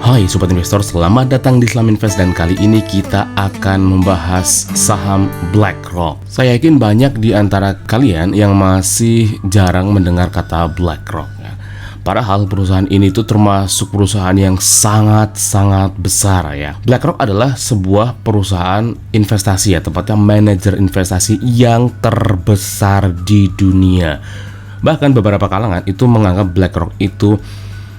Hai Sobat Investor, selamat datang di Islam Invest dan kali ini kita akan membahas saham BlackRock. Saya yakin banyak di antara kalian yang masih jarang mendengar kata BlackRock ya. Padahal perusahaan ini tuh termasuk perusahaan yang sangat-sangat besar ya. BlackRock adalah sebuah perusahaan investasi ya, tepatnya manajer investasi yang terbesar di dunia. Bahkan beberapa kalangan itu menganggap BlackRock itu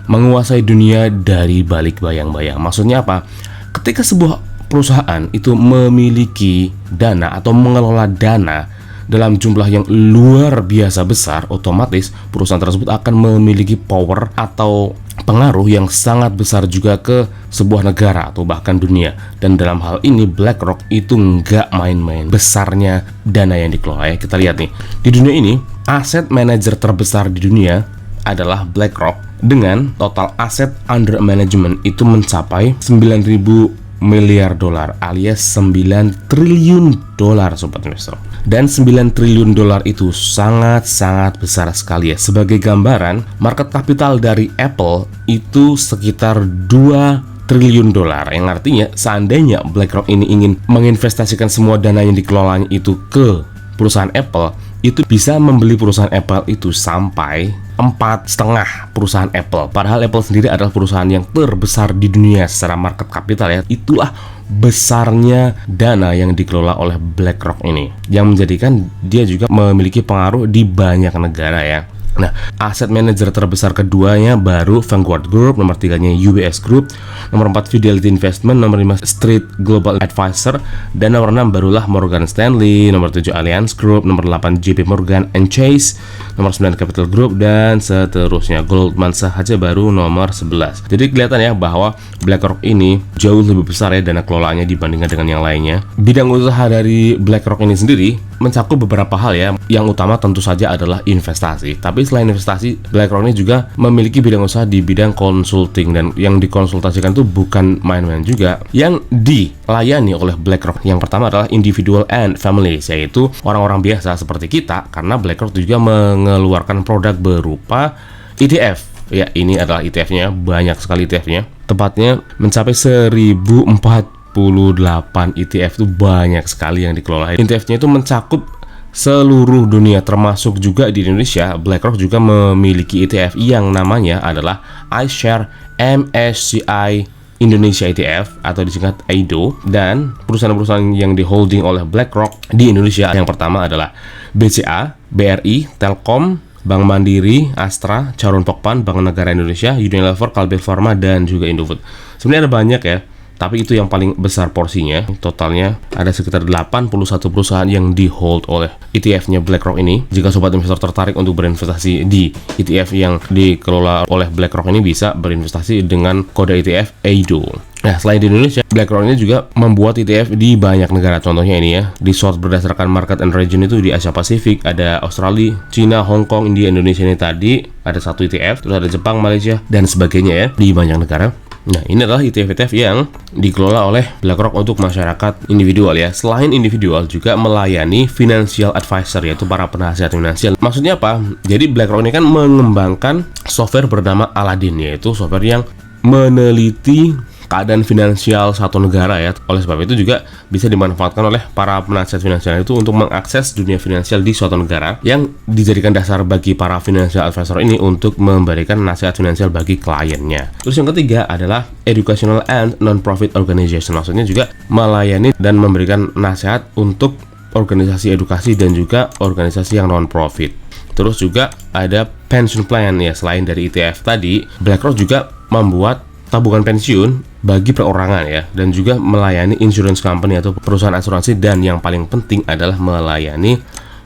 menguasai dunia dari balik bayang-bayang. Maksudnya apa? Ketika sebuah perusahaan itu memiliki dana atau mengelola dana dalam jumlah yang luar biasa besar, otomatis perusahaan tersebut akan memiliki power atau pengaruh yang sangat besar juga ke sebuah negara atau bahkan dunia. Dan dalam hal ini BlackRock itu nggak main-main besarnya dana yang dikelola ya. Kita lihat nih, di dunia ini aset manajer terbesar di dunia adalah BlackRock dengan total aset under management itu mencapai 9.000 miliar dolar alias 9 triliun dolar Sobat Investor. Dan 9 triliun dolar itu sangat-sangat besar sekali ya. Sebagai gambaran, market capital dari Apple itu sekitar 2 triliun dolar, yang artinya seandainya BlackRock ini ingin menginvestasikan semua dana yang dikelolanya itu ke perusahaan Apple, itu bisa membeli perusahaan Apple itu sampai 4,5 perusahaan Apple. Padahal Apple sendiri adalah perusahaan yang terbesar di dunia secara market capital ya. Itulah besarnya dana yang dikelola oleh BlackRock ini, yang menjadikan dia juga memiliki pengaruh di banyak negara ya. Nah, aset manajer terbesar keduanya baru Vanguard Group, nomor 3-nya UBS Group, nomor 4 Fidelity Investment, nomor 5 Street Global Advisor, dan nomor 6 barulah Morgan Stanley, nomor 7 Allianz Group, nomor 8 JP Morgan and Chase, nomor 9 Capital Group, dan seterusnya. Goldman saja baru nomor 11. Jadi kelihatan ya bahwa BlackRock ini jauh lebih besar ya dana kelolaannya dibandingkan dengan yang lainnya. Bidang usaha dari BlackRock ini sendiri mencakup beberapa hal ya. Yang utama tentu saja adalah investasi. Tapi selain investasi, BlackRock ini juga memiliki bidang usaha di bidang consulting, dan yang dikonsultasikan itu bukan main-main juga. Yang dilayani oleh BlackRock yang pertama adalah individual and families, yaitu orang-orang biasa seperti kita, karena BlackRock juga mengeluarkan produk berupa ETF. Ya, ini adalah ETF-nya, banyak sekali ETF-nya. Tepatnya mencapai 1048 ETF, itu banyak sekali yang dikelola. ETF-nya itu mencakup seluruh dunia, termasuk juga di Indonesia. BlackRock juga memiliki ETF yang namanya adalah iShares MSCI Indonesia ETF atau disingkat IDO. Dan perusahaan-perusahaan yang diholding oleh BlackRock di Indonesia yang pertama adalah BCA, BRI, Telkom, Bank Mandiri, Astra, Charon Pokpan, Bank Negara Indonesia, Unilever, Kalbe Pharma, dan juga Indofood. Sebenarnya ada banyak ya, tapi itu yang paling besar porsinya. Totalnya ada sekitar 81 perusahaan yang di-hold oleh ETF-nya BlackRock ini. Jika sobat investor tertarik untuk berinvestasi di ETF yang dikelola oleh BlackRock ini, bisa berinvestasi dengan kode ETF EIDO. Nah, selain di Indonesia, BlackRock ini juga membuat ETF di banyak negara. Contohnya ini ya, di sort berdasarkan market and region itu di Asia Pasifik, ada Australia, China, Hong Kong, India, Indonesia ini tadi ada satu ETF, terus ada Jepang, Malaysia, dan sebagainya ya, di banyak negara. Nah, ini adalah ETF-ETF yang dikelola oleh BlackRock untuk masyarakat individual ya. Selain individual, juga melayani financial advisor, yaitu para penasihat finansial. Maksudnya apa? Jadi BlackRock ini kan mengembangkan software bernama Aladdin, yaitu software yang meneliti keadaan finansial satu negara ya. Oleh sebab itu juga bisa dimanfaatkan oleh para penasihat finansial itu untuk mengakses dunia finansial di suatu negara, yang dijadikan dasar bagi para financial advisor ini untuk memberikan nasihat finansial bagi kliennya. Terus yang ketiga adalah educational and non-profit organization. Maksudnya juga melayani dan memberikan nasihat untuk organisasi edukasi dan juga organisasi yang non-profit. Terus juga ada pension plan ya. Selain dari ETF tadi, BlackRock juga membuat tabungan pensiun bagi perorangan ya, dan juga melayani insurance company atau perusahaan asuransi, dan yang paling penting adalah melayani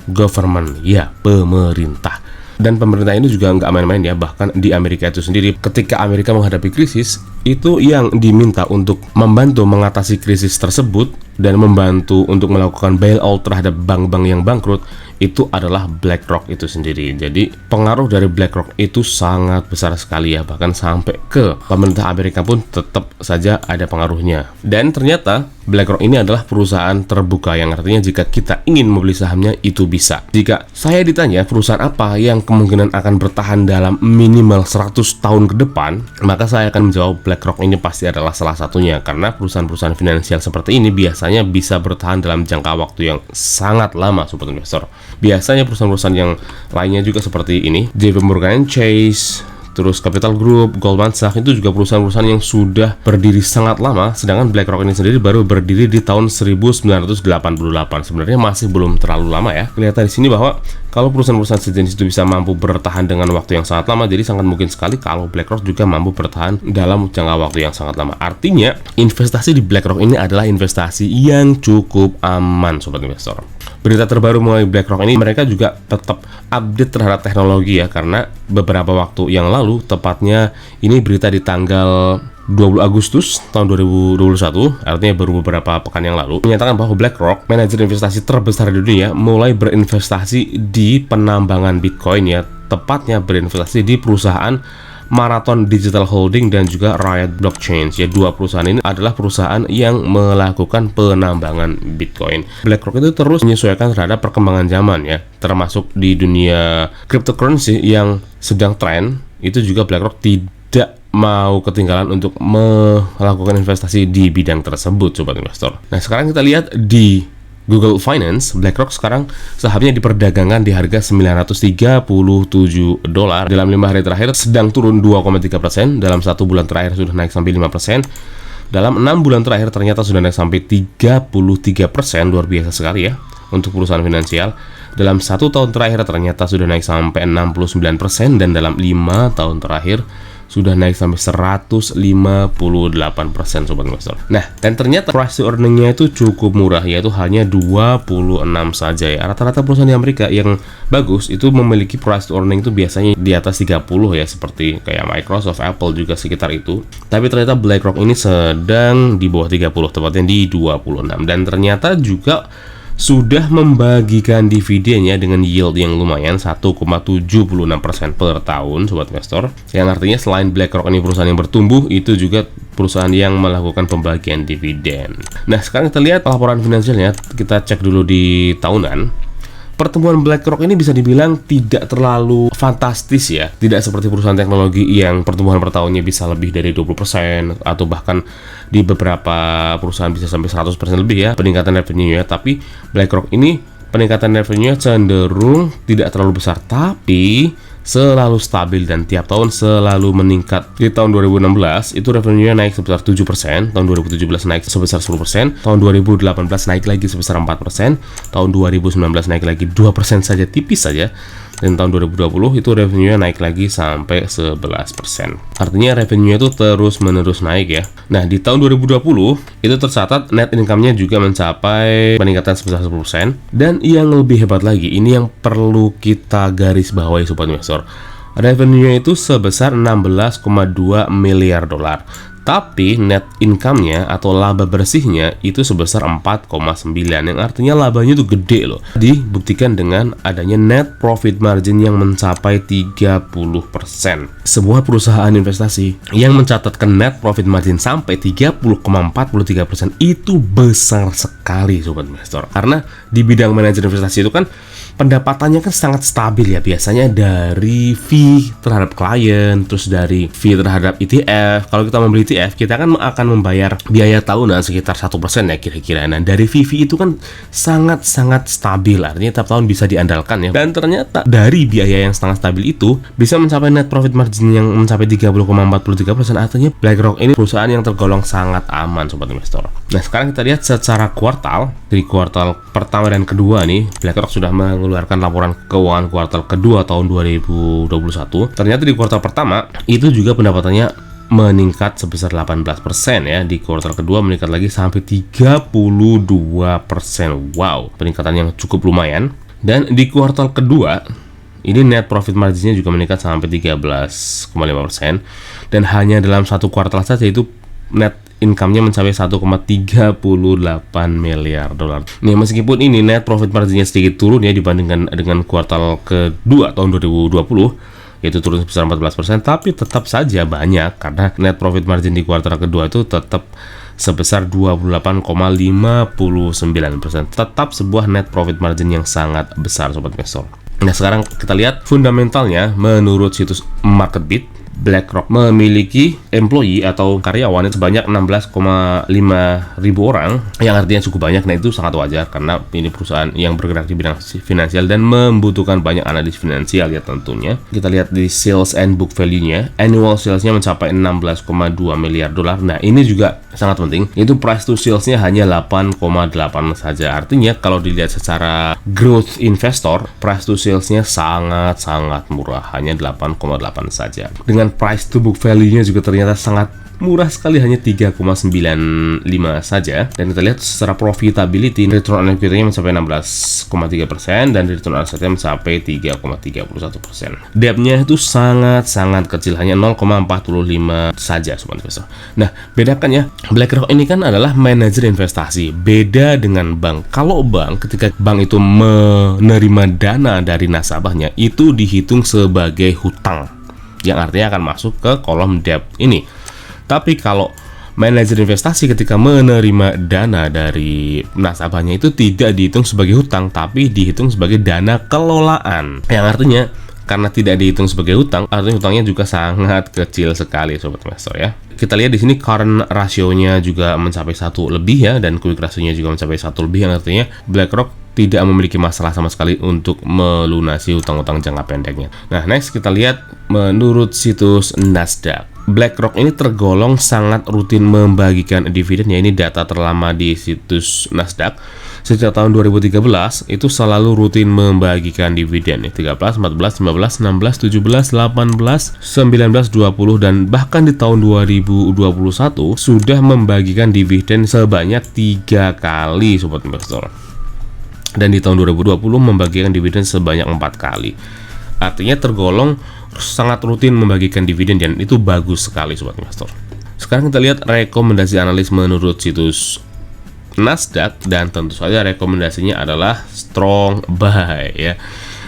government ya, pemerintah. Dan pemerintah ini juga nggak main-main ya. Bahkan di Amerika itu sendiri, ketika Amerika menghadapi krisis, itu yang diminta untuk membantu mengatasi krisis tersebut dan membantu untuk melakukan bailout terhadap bank-bank yang bangkrut itu adalah BlackRock itu sendiri. Jadi pengaruh dari BlackRock itu sangat besar sekali ya, bahkan sampai ke pemerintah Amerika pun tetap saja ada pengaruhnya. Dan ternyata BlackRock ini adalah perusahaan terbuka, yang artinya jika kita ingin membeli sahamnya itu bisa. Jika saya ditanya perusahaan apa yang kemungkinan akan bertahan dalam minimal 100 tahun ke depan, maka saya akan menjawab BlackRock ini pasti adalah salah satunya, karena perusahaan-perusahaan finansial seperti ini biasanya bisa bertahan dalam jangka waktu yang sangat lama, sobat investor. Biasanya perusahaan-perusahaan yang lainnya juga seperti ini, JP Morgan Chase, terus Capital Group, Goldman Sachs, itu juga perusahaan-perusahaan yang sudah berdiri sangat lama, sedangkan BlackRock ini sendiri baru berdiri di tahun 1988. Sebenarnya masih belum terlalu lama ya. Kelihatan di sini bahwa kalau perusahaan-perusahaan sejenis itu bisa mampu bertahan dengan waktu yang sangat lama, jadi sangat mungkin sekali kalau BlackRock juga mampu bertahan dalam jangka waktu yang sangat lama. Artinya, investasi di BlackRock ini adalah investasi yang cukup aman, sobat investor. Berita terbaru mengenai BlackRock ini, mereka juga tetap update terhadap teknologi ya, karena beberapa waktu yang lalu, tepatnya ini berita di tanggal 20 Agustus tahun 2021, artinya baru beberapa pekan yang lalu, menyatakan bahwa BlackRock, manajer investasi terbesar di dunia, mulai berinvestasi di penambangan Bitcoin ya, tepatnya berinvestasi di perusahaan Marathon Digital Holding dan juga Riot Blockchain. Ya, dua perusahaan ini adalah perusahaan yang melakukan penambangan Bitcoin. BlackRock itu terus menyesuaikan terhadap perkembangan zaman ya, termasuk di dunia cryptocurrency yang sedang tren. Itu juga BlackRock tidak mau ketinggalan untuk melakukan investasi di bidang tersebut, sobat investor. Nah, sekarang kita lihat di Google Finance, BlackRock sekarang sahamnya diperdagangkan di harga $937. Dalam 5 hari terakhir sedang turun 2,3%, dalam 1 bulan terakhir sudah naik sampai 5%, dalam 6 bulan terakhir ternyata sudah naik sampai 33%, luar biasa sekali ya untuk perusahaan finansial. Dalam 1 tahun terakhir ternyata sudah naik sampai 69%, dan dalam 5 tahun terakhir sudah naik sampai 158%, sobat investor. Nah, dan ternyata price to earning-nya itu cukup murah, yaitu hanya 26 saja ya. Rata-rata perusahaan di Amerika yang bagus itu memiliki price to earning itu biasanya di atas 30 ya, seperti kayak Microsoft, Apple juga sekitar itu. Tapi ternyata BlackRock ini sedang di bawah 30, tepatnya di 26. Dan ternyata juga sudah membagikan dividennya dengan yield yang lumayan 1,76% per tahun, sobat investor. Yang artinya selain BlackRock ini perusahaan yang bertumbuh, itu juga perusahaan yang melakukan pembagian dividen. Nah, sekarang kita lihat laporan finansialnya. Kita cek dulu di tahunan. Pertumbuhan BlackRock ini bisa dibilang tidak terlalu fantastis ya. Tidak seperti perusahaan teknologi yang pertumbuhan per tahunnya bisa lebih dari 20%, atau bahkan di beberapa perusahaan bisa sampai 100% lebih ya peningkatan revenue-nya. Tapi BlackRock ini peningkatan revenue-nya cenderung tidak terlalu besar, tapi selalu stabil dan tiap tahun selalu meningkat. Di tahun 2016 itu revenue-nya naik sebesar 7%, tahun 2017 naik sebesar 10%, tahun 2018 naik lagi sebesar 4%, tahun 2019 naik lagi 2% saja, tipis saja. Dan tahun 2020 itu revenue-nya naik lagi sampai 11%. Artinya revenue-nya itu terus-menerus naik ya. Nah, di tahun 2020 itu tercatat net income-nya juga mencapai peningkatan sebesar 10%. Dan yang lebih hebat lagi, ini yang perlu kita garis bawahi, sobat investor. Revenue-nya itu sebesar 16,2 miliar dolar. Tapi net income-nya atau laba bersihnya itu sebesar 4,9, yang artinya labanya itu gede loh. Dibuktikan dengan adanya net profit margin yang mencapai 30%. Sebuah perusahaan investasi yang mencatatkan net profit margin sampai 30,43% itu besar sekali, sobat investor. Karena di bidang manajer investasi itu kan pendapatannya kan sangat stabil ya, biasanya dari fee terhadap klien, terus dari fee terhadap ETF. Kalau kita membeli ETF, kita kan akan membayar biaya tahunan sekitar 1% ya kira-kira. Nah, dari fee itu kan sangat-sangat stabil, artinya tiap tahun bisa diandalkan ya. Dan ternyata dari biaya yang sangat stabil itu bisa mencapai net profit margin yang mencapai 30,43%. Artinya BlackRock ini perusahaan yang tergolong sangat aman, sobat investor. Nah, sekarang kita lihat secara kuartal. Di kuartal pertama dan kedua nih, BlackRock sudah mengeluarkan laporan keuangan kuartal kedua tahun 2021. Ternyata di kuartal pertama itu juga pendapatannya meningkat sebesar 18% ya. Di kuartal kedua meningkat lagi sampai 32%. Wow, peningkatan yang cukup lumayan. Dan di kuartal kedua ini net profit marginnya juga meningkat sampai 13,5%. Dan hanya dalam satu kuartal saja itu net income-nya mencapai 1,38 miliar dolar. Nih, meskipun ini net profit margin-nya sedikit turun ya dibandingkan dengan kuartal kedua tahun 2020, yaitu turun sebesar 14%, tapi tetap saja banyak karena net profit margin di kuartal kedua itu tetap sebesar 28,59%. Tetap sebuah net profit margin yang sangat besar, sobat investor. Nah, sekarang kita lihat fundamentalnya. Menurut situs MarketBeat, BlackRock memiliki employee atau karyawan sebanyak 16,5 ribu orang, yang artinya cukup banyak. Nah, itu sangat wajar karena ini perusahaan yang bergerak di bidang finansial dan membutuhkan banyak analis finansial ya tentunya. Kita lihat di sales and book value-nya, annual sales-nya mencapai 16,2 miliar dolar. Nah, ini juga sangat penting, itu price to sales-nya hanya 8,8 saja. Artinya kalau dilihat secara growth investor, price to sales-nya sangat murah, hanya 8,8 saja. Dengan price to book value-nya juga ternyata sangat murah sekali, hanya 3,95 saja. Dan kita lihat secara profitability, return on equity-nya mencapai 16,3% dan return on asset-nya mencapai 3,31%. Debt-nya itu sangat kecil, hanya 0,45 saja, sobat investor. Nah, bedakan ya, BlackRock ini kan adalah manajer investasi. Beda dengan bank. Kalau bank, ketika bank itu menerima dana dari nasabahnya, itu dihitung sebagai hutang, yang artinya akan masuk ke kolom debt ini. Tapi kalau manajer investasi ketika menerima dana dari nasabahnya itu tidak dihitung sebagai hutang, tapi dihitung sebagai dana kelolaan. Yang artinya karena tidak dihitung sebagai hutang, artinya hutangnya juga sangat kecil sekali, sobat investor ya. Kita lihat di sini current ratio-nya juga mencapai 1 lebih ya, dan quick ratio-nya juga mencapai 1 lebih, yang artinya BlackRock tidak memiliki masalah sama sekali untuk melunasi hutang-hutang jangka pendeknya. Nah, next kita lihat menurut situs Nasdaq, BlackRock ini tergolong sangat rutin membagikan dividen ya. Ini data terlama di situs Nasdaq. Sejak tahun 2013 itu selalu rutin membagikan dividen nih, 13, 14, 15, 16, 17, 18, 19, 20 dan bahkan di tahun 2021 sudah membagikan dividen sebanyak 3 kali, sobat investor. Dan di tahun 2020 membagikan dividen sebanyak 4 kali. Artinya tergolong sangat rutin membagikan dividen dan itu bagus sekali, sobat investor. Sekarang kita lihat rekomendasi analis menurut situs Nasdaq, dan tentu saja rekomendasinya adalah strong buy ya.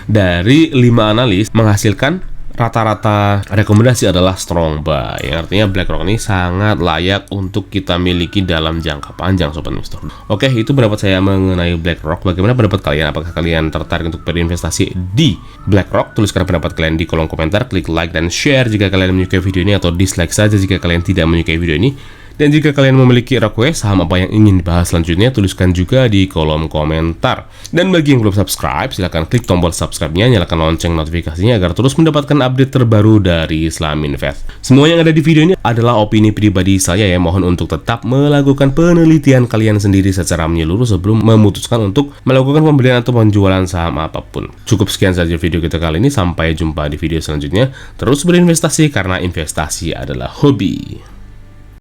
Dari 5 analis menghasilkan rata-rata rekomendasi adalah strong buy, yang artinya BlackRock ini sangat layak untuk kita miliki dalam jangka panjang, sobat investor. Oke, itu pendapat saya mengenai BlackRock. Bagaimana pendapat kalian? Apakah kalian tertarik untuk berinvestasi di BlackRock? Tuliskan pendapat kalian di kolom komentar, klik like dan share jika kalian menyukai video ini, atau dislike saja jika kalian tidak menyukai video ini. Dan jika kalian memiliki request saham apa yang ingin dibahas selanjutnya, tuliskan juga di kolom komentar. Dan bagi yang belum subscribe, silahkan klik tombol subscribe-nya, nyalakan lonceng notifikasinya agar terus mendapatkan update terbaru dari Islam Invest. Semua yang ada di video ini adalah opini pribadi saya ya. Mohon untuk tetap melakukan penelitian kalian sendiri secara menyeluruh sebelum memutuskan untuk melakukan pembelian atau penjualan saham apapun. Cukup sekian saja video kita kali ini. Sampai jumpa di video selanjutnya. Terus berinvestasi karena investasi adalah hobi.